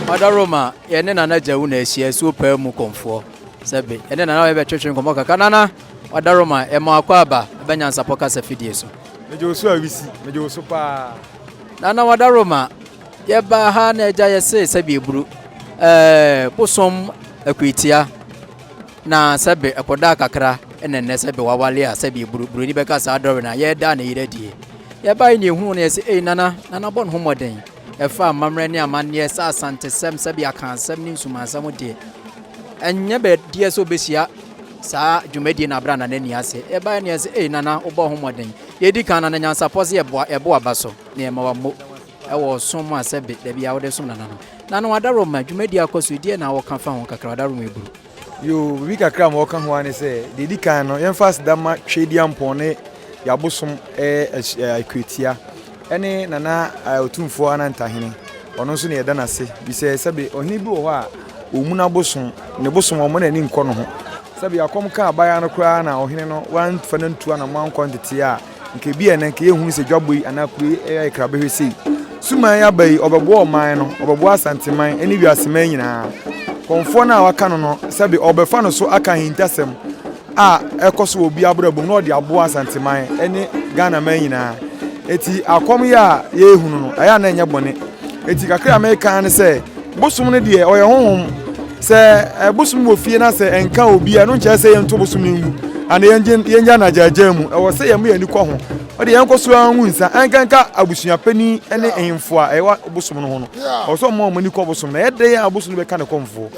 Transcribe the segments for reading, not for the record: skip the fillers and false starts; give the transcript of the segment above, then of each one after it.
Madaroma yene nana jawu na ehia so Paamu konfo sebe yene nana we twetwe nkomo kaka nana Madaroma e ma akwa aba be Nyansapo kasa fidie so mejo so awisi mejo so pa nana Madaroma ye ba ha na eja ye sebe eburu Bosom Akuatia na sebe ekoda kakra enene sebe wawale a sebe eburu ni be kasa adore na ye da na yiradie ye ba ni hu na ye se nana bon homoden efa mamre ni amane sa asante sem sabi akansem ni nsumansam de enye be die so besia sa dwumadi na bra na nani ase e ba ni ase nana obo homoden ye di kan na Nyansapo se ebo abaso na e ma wa mo e wo som asebe da bia wo de som nana no nana Wadaroma dwumadi akoso die na wo kan fa ho kakra Wadaroma eburu yo bi kakra mo kan ho ane se de di kan no yemfas da ma twedi ampone ya Bosom Akuatia ene nana Otumfuo anantahene ono nso ne yeda na se bi se sebe ohini bi wo ho a omuna Bosom ne Bosom o mo na ni nko no ho sebe akom ka abaya no kra na ohini no wan fa na ntua na man quantity a nke bi ene nke ehunu se dwaboi anakuri ekra behwesi suma ya bai obebo o man no obebo asanteman ene wi aseman nyina konfo na waka no sebe obefa no so aka hintasem a ekoso obi abrabo no de abo asanteman ene Ghana man nyina eti akom ya ehunu no aya na enye bone eti kakra America ne se Bosom ne de oye honhom se Bosom wo fie na se enka obi a no nche se yento Bosom ngu ana yenja na jajamu e wo se yemu yani kɔ ho o de yenko so anwu nsa enkanka abusua pani ene ehimfo a ewa Bosom no ho no o so mo mani kɔ Bosom na yede ya Bosom be ka ne komfo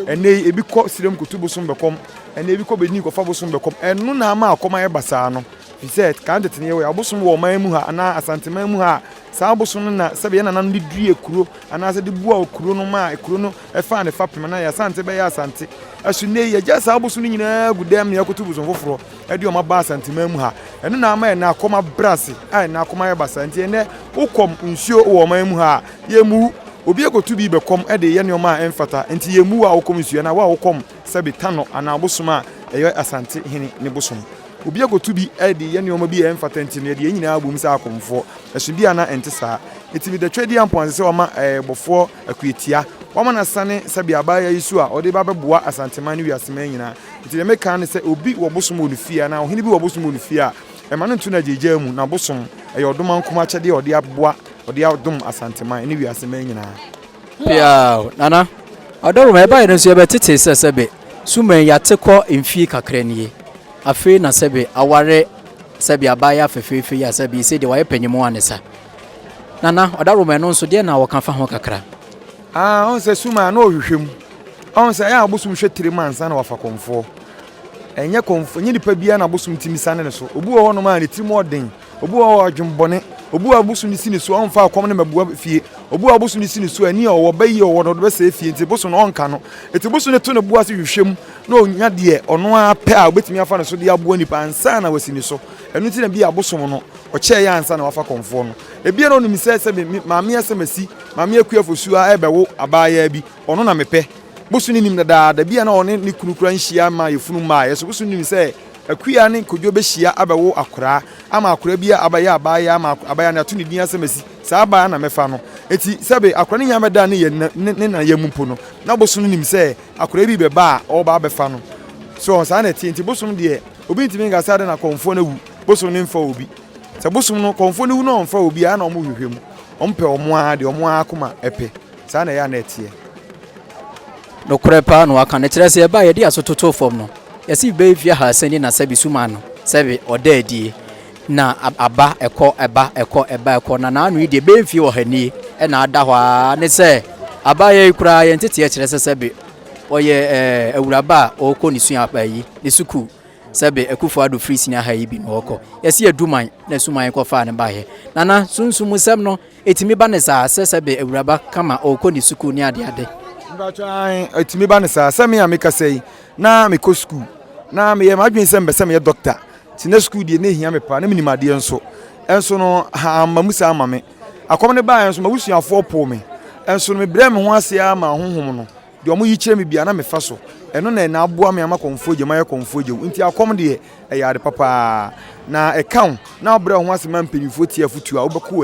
ene ebi kɔ sirem kutu Bosom be kom ene ebi kɔ beni kɔ fa Bosom be kom enu na ama akoma ye basa no Fiset kan de tene we Bosom wo man mu ha ana asanteman mu ha sa Bosom na sebe ye nanan de due kuro ana se de bua okuro no ma ekuro no efa ne fa pema na ya asante be ya asante asune ye ja sa Bosom nyina gudam ne yakotu Bosom foforo e de o ma ba asanteman mu ha eno na ama ye na akoma brase ai na akoma ye basante ene ukom nsuo wo man mu ha ye mu obi ekotu bi be kom e de ye ne o ma enfata enti ye mu a ukom nsuo na wa ukom sebe tano ana Bosom a ye asante hini ne Bosom obi agotu bi edi ye neoma bi emfata ntine ye nyina abum sa akomfo esu bi ana ente saa etibi de twedi ampon se oma bofo Akuatia wama na sane sabi abaya yisu a ode ba beboa asanteman ni wiasema nyina ntine meka ne se obi wo Bosom olufia na ohini bi wo Bosom olufia e ma no ntu na jeje mu na Bosom e odoma nkoma kyede ode aboa ode adom asanteman ni wiasema nyina pia nana Wadaroma e ba ye no so ye betete sebe sumen yatekọ emfie kakranie afi na sebe aware sebe abaya fefefe ya sebe ise de waye panyimo anesa nana Wadaroma no nso de na wo kan fa ho kakra on se suma na ohwehwem on se ya Bosom hwetire mansa na wafa konfo enye konfo nyi dipa bia na Bosom timisa ne so obu wo no ma ne timo oden obu wo adwumbone obu wa Bosom ni sine so on fa akom ne mabua fie obu wa Bosom ni sine so ani o wo bayi o wo do be se fie nti Bosom no onka no eti Bosom ne to ne bua se hwehwem na onya de ono a pe a obetimi afa ne so de aboa nipa ansa na wasini so enu ti na bia Bosom no o che ya ansa na wafa konfo no ebia no nimi se maame asemasi maame akuafosu a ebewo abaya bi ono na mepe Bosom ni nim da bia na one ne kunukura nhia ma yefunu ma yeso Bosom ni se akua ne kodwo be hia abewo akora ama akora bia abaya abaya ama abaya na to ne din asemasi sa abaya na mefa no eti sebe akora ne nyama da ne ye ne na yemumpo no na Bosom nim se akora bi be ba o ba befa no so sa na ti enti Bosom de obi ntimi nga sa de na konfo na wu Bosom ne mfa obi se Bosom no konfo ne wu no mfa obi a na omo hwehwem ompe omo a de omo akoma epe sa na ya na etie no krepa no aka ne kire se ba ye de asototo fom no yesi be fia ha sani na sabi suma no sabi odadi na aba eko na na anu de be fia ohani e na ada hwa ne se aba ye kura ye ntete ye kire se sabi oye awuraba okọ ni sua apayi ne suku sabi ekufo ado free senior high bi no okọ yesi eduman na suman ko fa ne ba he nana sunsumu sem no etimi ba ne sa se sabi awuraba kama okọ ni suku ni ade Mbachan etimi ba ne sa sami ameka sei na me ko school na me ye madwen sem be sem ye doctor ti na school die na hia me pa na minima de enso no ha mamusa amame akom ne ba enso mawusuafo po me enso no me brɛ me ho ase ama honhom no de omo yi kire me bia na me fa so eno na aboa me ama konfoje ma ye konfoje nti akom de e ade papa na account na obra ho asema mpanyimfo tie afutu a wobekọ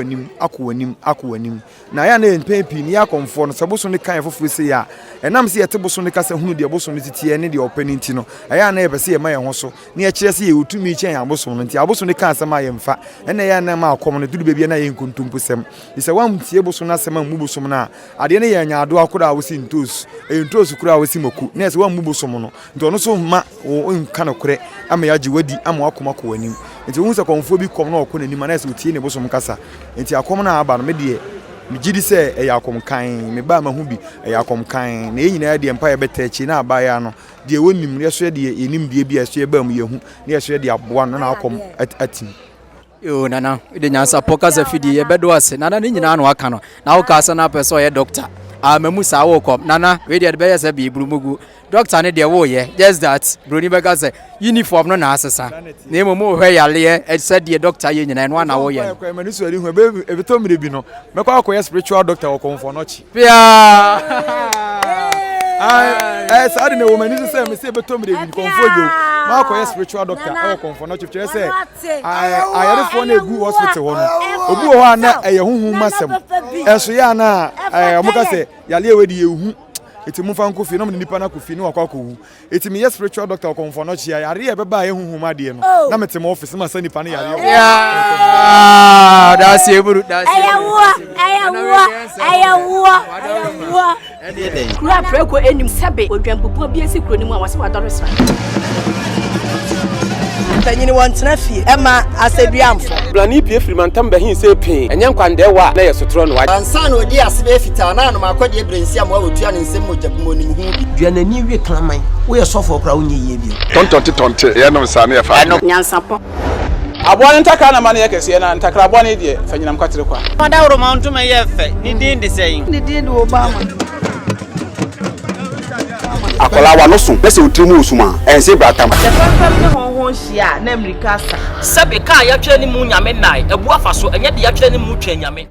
wanim na ya na mpempi ni akomfo no saboso ne kan foforo se ya enam se yete boso ne kasa hunu de boso ne titie ne de opani nti no ya na ye bese ye ma ye ho so ne ye kire se ye otumi chen ya boso no nti aboso ne kan asema ye mfa ene ya na ma akom no dudu bebia na ye nkontumpusem ise wa mtie boso na asema mu boso na ade ne ye nya ado akora a wosi ntos ntos kura a wosi moku na se wa mu boso no nti ono so ma o nka no kore ama ya ji wadi ama akoma ko wanim nti hu se konfo bi kom na okona ni ma na se otie ne boso mkasa nti akom na aba no me de migidi se eyakom kan me ba ma hu bi eyakom kan na enyina de empa ye betachi na aba ya no de wonim ye so de enim de bi eso ye ba mu ye hu na ye so de aboa no na akom atim yo nana de Nyansapo kasa fidi ye bedo ase nana ni nyina no aka no na wo kasa na person ye doctor amamu sa wo kom nana we de be ye se bi burumugu doctor ne de wo ye just that broni be kasa uniform no na asesa na emo hwe yale e said the doctor ye nyina no na wo ye ko emani so ri hu e be to mire bi no me kwa akoye spiritual doctor wo komfo no chi pia sadi na woman is say me say be to mire bi komfo jo ma akoye spiritual doctor wo komfo no chi kire say ayare fo na egu hospital wo no obu wo na eye huhu masem eso ya na omuka say yale e wedi ehu eti mu fan kofi no me nipa na kofi no akwa kowu eti me yes spiritual doctor konfo no chia yare e beba ye huhuma de no na mete mo office ma sa nipa na yare that's eburu that's ayawo kura preko enim sebe odwampopo bi esi kuro ni mu awase wadoresra tanyini wantena fie ema aseduamfo blani pie frimantam behin se pin enye nkwande wa na yesotro no wa ansa na odi asebe fita na no makodi ebrensi am wa otua ne nsem mojabimo ni hu duanani wie klaman wo ye sofo kra wo nyeye bi tontonte ye no sa na ye fa Nyansapo aboa ntaka na ma na ye kese na ntakra aboa ne de fanyinam kwatere kwa mada woro ma ntuma ye fe ni din de sein ni din de Obama akola wa no so pese otrimu osuma ense bratam fam ne honhon hia na amerika sa sebe ka ya twa ni mu nyame nai ebu afa so enye de ya twa ni mu twa nyame